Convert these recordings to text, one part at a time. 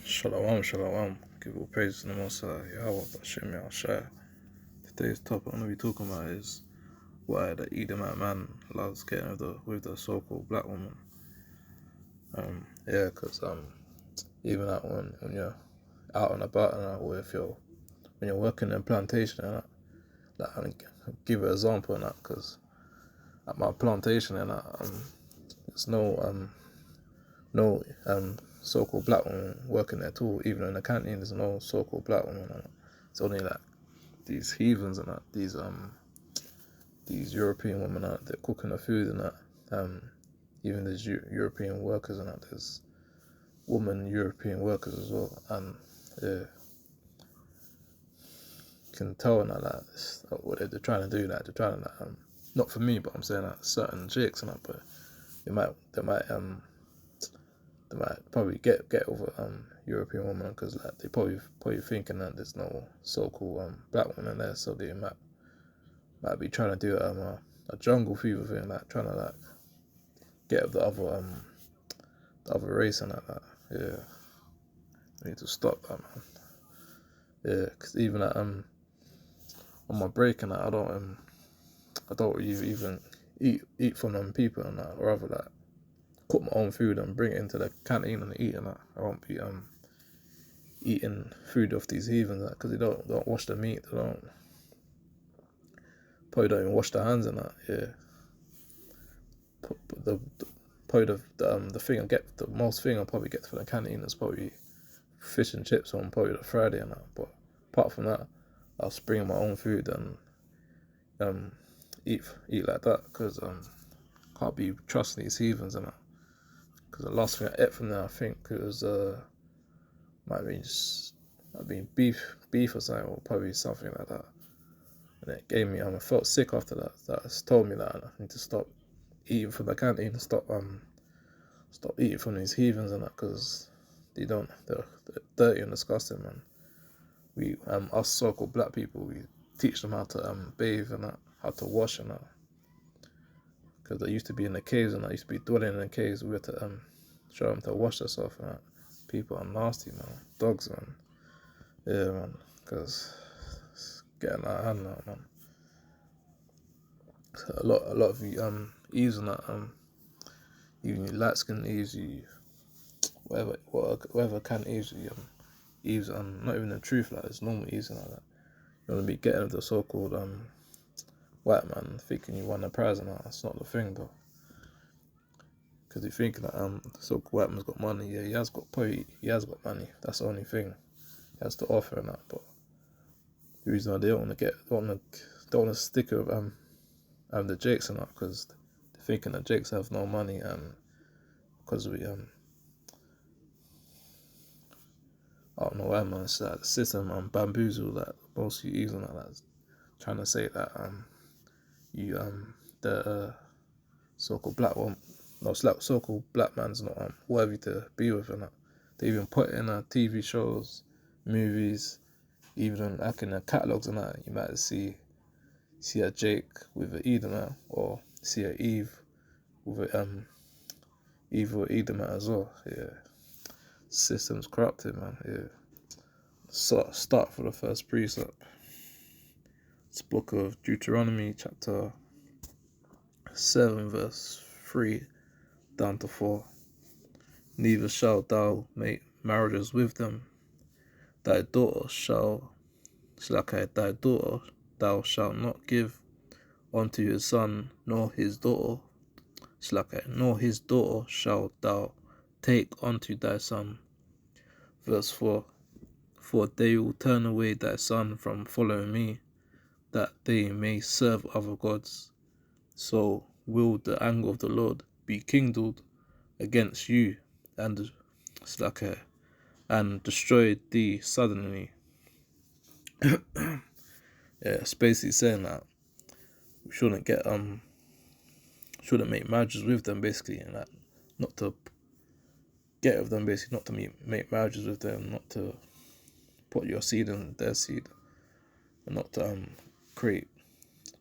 Shalom, shalom. Give all praise to the Most High, Yahweh, Bashem, Yahushua. Today's topic I'm going to be talking about is why the Edomite man loves getting with the so-called black woman. Because even that when you're out and about and that, or when you're working in a plantation and that, I'll give an example of that, because at my plantation and that, there's no so-called black woman working there at all. Even in the canteen, there's no so-called black woman. It's only like these heathens and that, these European women that they're cooking the food and that. Even there's European workers and that. There's women European workers as well, and yeah, can tell and that what they're trying to do. That they're trying to not for me, but I'm saying that certain chicks and that, but they might probably get over European women, because like they probably thinking that there's no so-called black woman there, so they might be trying to do a jungle fever thing, like trying to like get the other race and that. Yeah, I need to stop that, man. Yeah, because even at on my break and that, I don't even eat from them people and that. Or rather like cook my own food and bring it into the canteen and eat and that. I won't be eating food off these heathens, because they don't wash the meat. They probably don't even wash their hands and that. Yeah, probably the thing I get, the most thing I'll probably get for the canteen is probably fish and chips on probably the Friday and that. But apart from that, I'll bring my own food and eat like that, because can't be trusting these heathens and that. Because the last thing I ate from there, I think it was might have been beef or something, or probably something like that. And it gave me, I felt sick after that. That told me that I need to stop eating from the canteen and stop eating from these heathens and that, because they're dirty and disgusting, man. We us so-called black people, we teach them how to bathe and that, how to wash and that, because they used to be in the caves and I used to be dwelling in the caves. We had to show them to wash themselves and that. People are nasty, man. Dogs, man. Yeah, man. Because it's getting out of hand now, man. So a lot of you Eves and that even you light skin Eves, you whatever kind of Eves you Eves not even the truth, like it's normal Eves and like that. You wanna be getting with the so called white man thinking you won the prize and that. That's not the thing though. Because you're thinking that so called white man's got money. Yeah, he has got money. That's the only thing he has to offer and that. But the reason why they don't want to stick with the Jakes and that, because they're thinking that Jakes have no money, and because we I don't know why, man. It's like the system bamboozle that most of you using that, trying to say that you the so-called black one, no, so-called black man's not worthy to be with and that. They even put in TV shows, movies, even like in the catalogs and that. You might see a Jake with an Edomite, or see a Eve with Edomite as well. Yeah, system's corrupted, man. Yeah. So start for the first precept. It's book of Deuteronomy, chapter 7, verse 3 down to 4. Neither shalt thou make marriages with them. Thy daughter thou shalt not give unto his son, nor his daughter shalt thou take unto thy son. Verse 4. For they will turn away thy son from following me, that they may serve other gods. So will the anger of the Lord be kindled against you, and destroy thee suddenly. Yeah, it's basically saying that we shouldn't make marriages with them, basically, and that not to get with them, basically, not to make marriages with them, not to put your seed in their seed, and not to create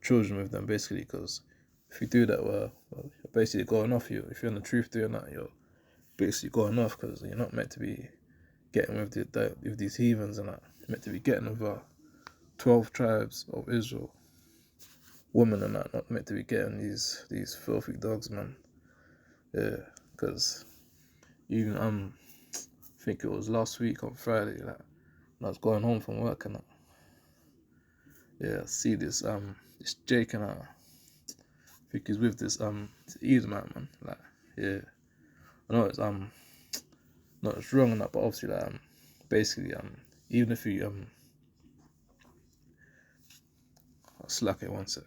children with them, basically, because if you do that, well, you're basically going off you. If you're in the truth doing that, you're basically going off because you're not meant to be getting with these heathens and that. You're meant to be getting with 12 tribes of Israel, women and that. Not meant to be getting these filthy dogs, man. Yeah, because even I think it was last week on Friday, like when I was going home from work and that. Yeah, I see this Jake and I think he's with this edomite, man. Like, yeah, I know it's not it's wrong and that, but obviously like basically even if you I'll slack it one sec.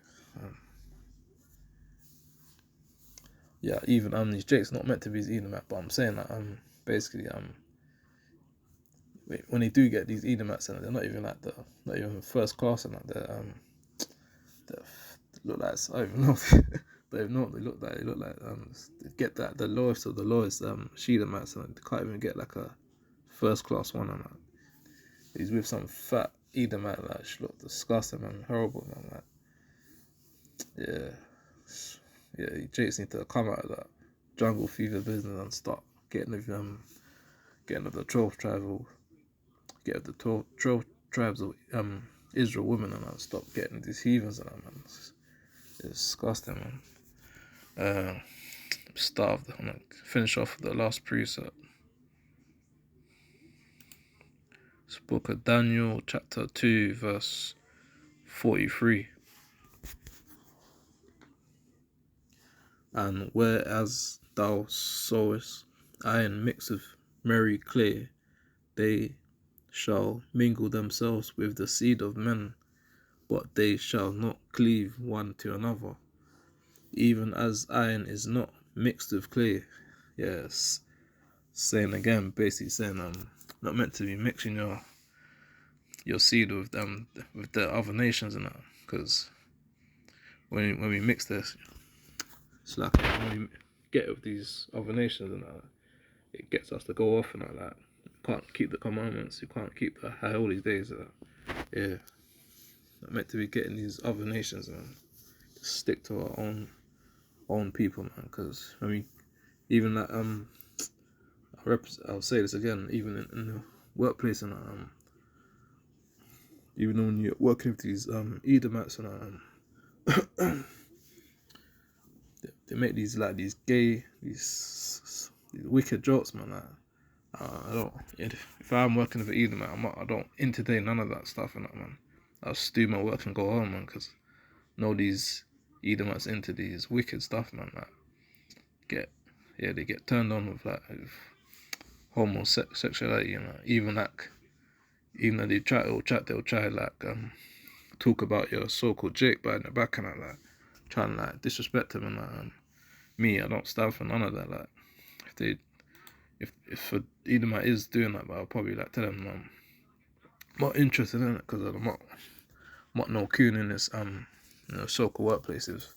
Yeah, even these Jake's not meant to be his edomite, but I'm saying that basically when they do get these edomites and they're not even like not even first class and that they look like I don't even know. They don't even know what they look like. They look like they get that the lowest of the lowest Shedamites and they can't even get like a first class one and that. He's with some fat Edomite, like she look disgusting man, horrible man. Like, yeah, Jakes need to come out of that jungle fever business and start getting with the 12 tribal, get the 12 tribes of Israel women and stop getting these heathens and that man. It's disgusting man. Starved. I'm gonna finish off the last precept. It's book of Daniel, chapter 2, verse 43. And whereas thou sowest iron mixed with merry clay, they shall mingle themselves with the seed of men, but they shall not cleave one to another, even as iron is not mixed with clay. Yes, saying again, basically saying not meant to be mixing your seed with with the other nations and that, because when we mix this, it's like when we get with these other nations and that, it gets us to go off and all that. You can't keep the commandments. You can't keep the high holy days. Yeah, not meant to be getting these other nations, man. Just stick to our own people, man. Because I mean, even that I'll say this again. Even in the workplace and even when you're working with these Edomites and they make these like these gay these wicked jokes, man. Like, I don't. If I'm working with an Edomite, I don't entertain none of that stuff and that, man. I'll just do my work and go home, man. Because I know these Edomites into these wicked stuff, man. Like, they get turned on with like with homosexuality, you know. Even though they'll try like talk about your so-called Jake behind the back and like trying to like disrespect him and me, I don't stand for none of that. Like if Edomite is doing that, but I'll probably like tell him I'm not interested in it because I'm not no coon in this so-called workplace. If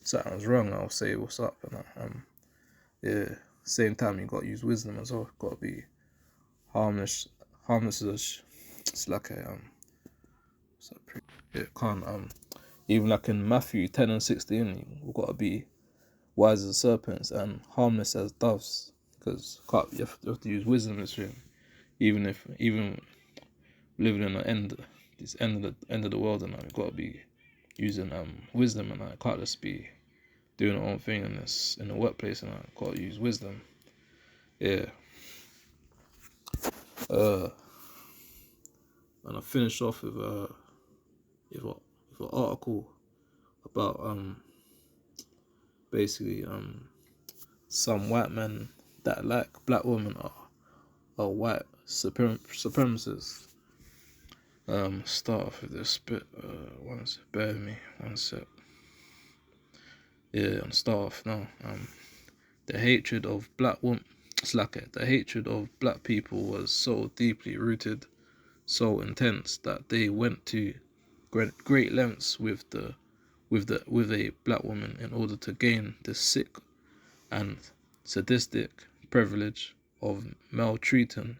something's wrong, I'll say what's up and yeah. Same time you gotta use wisdom as well. Gotta be harmless as it's like a can't even like in Matthew 10 and 16, we've got to be wise as serpents and harmless as doves, because you have to use wisdom in this room. Even living in this end of the world, and we've got to be using wisdom, and I can't just be doing our own thing in the workplace, and I got to use wisdom. Yeah. And I finished off with an article about basically some white men that like black women are white supremacists. Start off with this bit. Bear with me one sec. Yeah, I'm start off now. The hatred of black women. The hatred of black people was so deeply rooted, so intense that they went to great lengths with a black woman in order to gain the sick and sadistic privilege of maltreating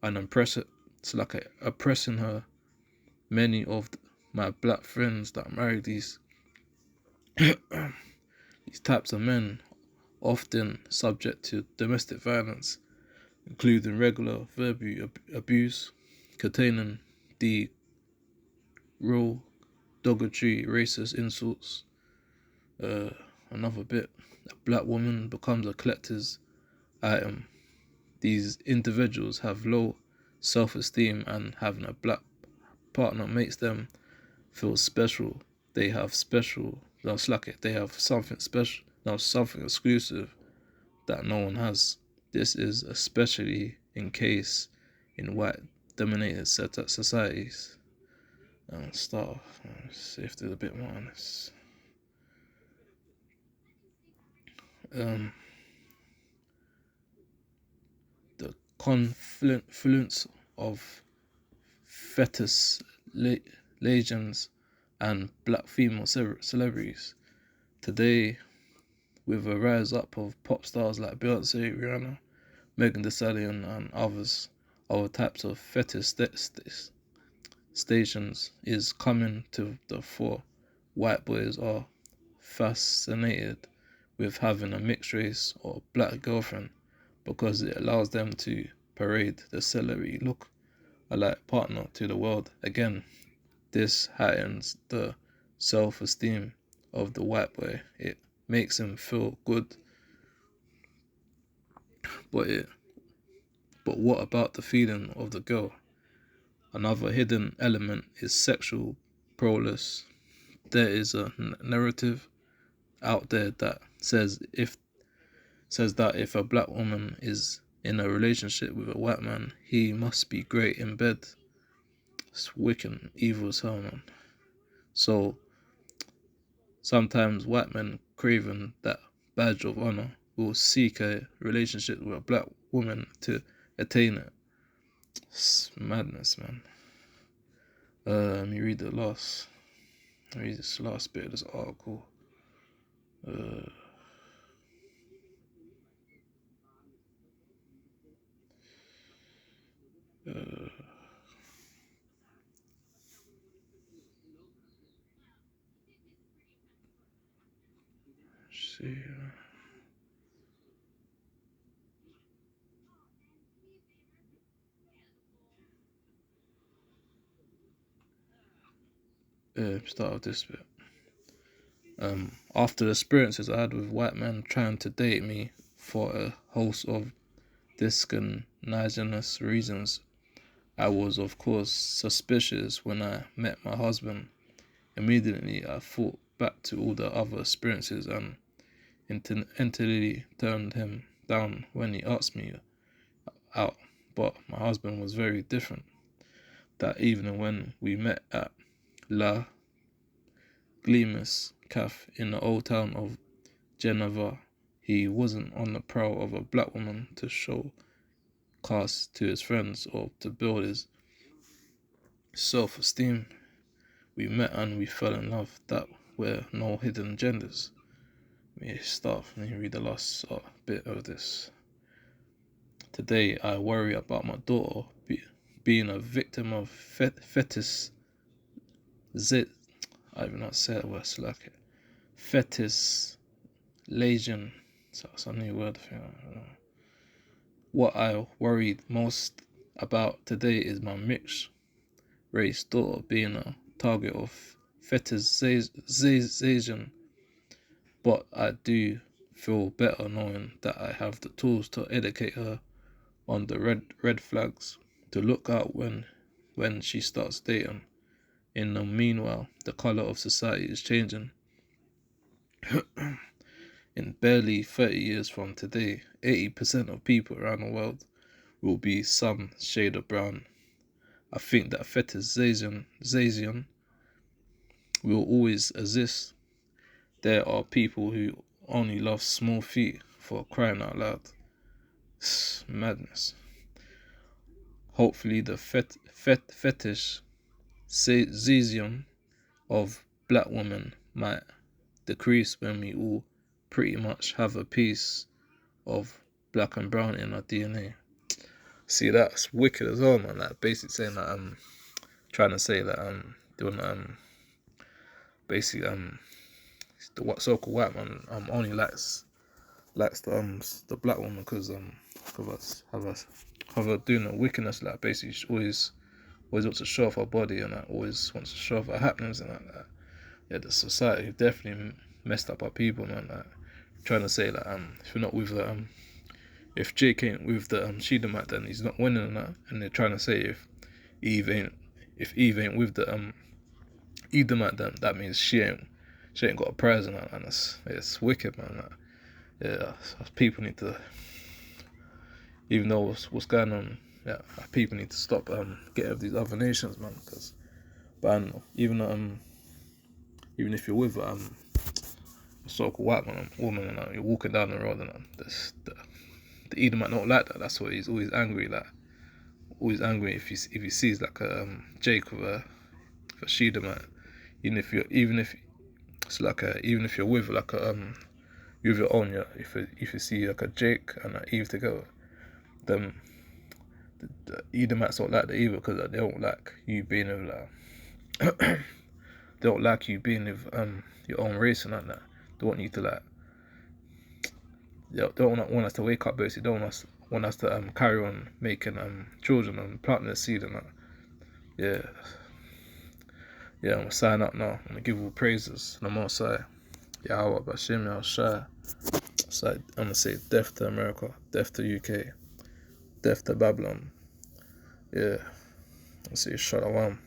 and oppressing her. Many of my black friends that married these types of men often subject to domestic violence, including regular verbal abuse, containing derogatory racist insults. Another bit, a black woman becomes a collector's item. These individuals have low self-esteem, and having a black partner makes them feel special. They have special, no, slack it, they have something special, no, something exclusive that no one has. This is especially in case in white dominated societies. And start off, see if there's a bit more on this. The confluence of fetish legends and black female celebrities. Today, with a rise up of pop stars like Beyonce, Rihanna, Megan Thee Stallion, and others, other types of fetish stations is coming to the fore. White boys are fascinated with having a mixed race or black girlfriend because it allows them to parade the celebrity look alike partner to the world. Again, this heightens the self-esteem of the white boy. It makes him feel good. But what about the feeling of the girl? Another hidden element is sexual prowess. There is a narrative out there that says that if a black woman is in a relationship with a white man, he must be great in bed. It's wicked, evil as hell, man. So sometimes white men craving that badge of honor will seek a relationship with a black woman to attain it. It's madness, man. Let me read this last bit of this article. See. Start with this bit. After the experiences I had with white men trying to date me for a host of discontinuous reasons, I was of course suspicious when I met my husband. Immediately I thought back to all the other experiences and entirely turned him down when he asked me out. But my husband was very different. That evening when we met at La Gleamus Cafe in the old town of Geneva, he wasn't on the prowl of a black woman to show class to his friends or to build his self-esteem. We met and we fell in love. That were no hidden genders. Let me read the last bit of this. Today I worry about my daughter being a victim of fetish. I even not say it worse like it. Fetish lesion. So it's a new word for it. What I worried most about today is my mixed race daughter being a target of fetishization. But I do feel better knowing that I have the tools to educate her on the red flags to look out when she starts dating. In the meanwhile, the color of society is changing. In barely 30 years from today, 80% of people around the world will be some shade of brown. I think that fetishization will always exist. There are people who only love small feet, for crying out loud. It's madness. Hopefully the fetishization of black women might decrease when we all pretty much have a piece of black and brown in our DNA. See, that's wicked as well, man. That basically saying that trying to say that doing basically the so-called white man only likes likes the black woman because have her doing the wickedness, like basically she always wants to show off her body and that, always wants to show off her happenings and that. Yeah, the society definitely messed up our people, man. Like, trying to say like if you're not with the if Jake ain't with the Edomite, then he's not winning and that. And they're trying to say Eve ain't Eve ain't with the Edomite, then that means she ain't got a prize and that. And it's wicked, man. Like, yeah, people need to, even though what's going on, yeah, people need to stop getting with these other nations, man. But I don't know, even if you're with a so-called white man, woman, and you're walking down the road, and the Edomite not like that. That's why he's always angry, like always angry if he sees like a Jake with a Shedamite. Even if it's like even if you're with like a you with your own, yeah. If you see like a Jake and a Eve together, then the Edomites don't like that either because they don't like you being with like they don't like you being with your own race and like that. They want you to like they don't want us to wake up basically. They don't want us to carry on making children and planting the seed and that. Yeah. Yeah, I'm gonna sign up now. I'm gonna give all praises. And I'm gonna say, Yahweh Bashim Yahshai. So I'm gonna say death to America, death to UK, death to Babylon. Yeah. I'll say Shalom.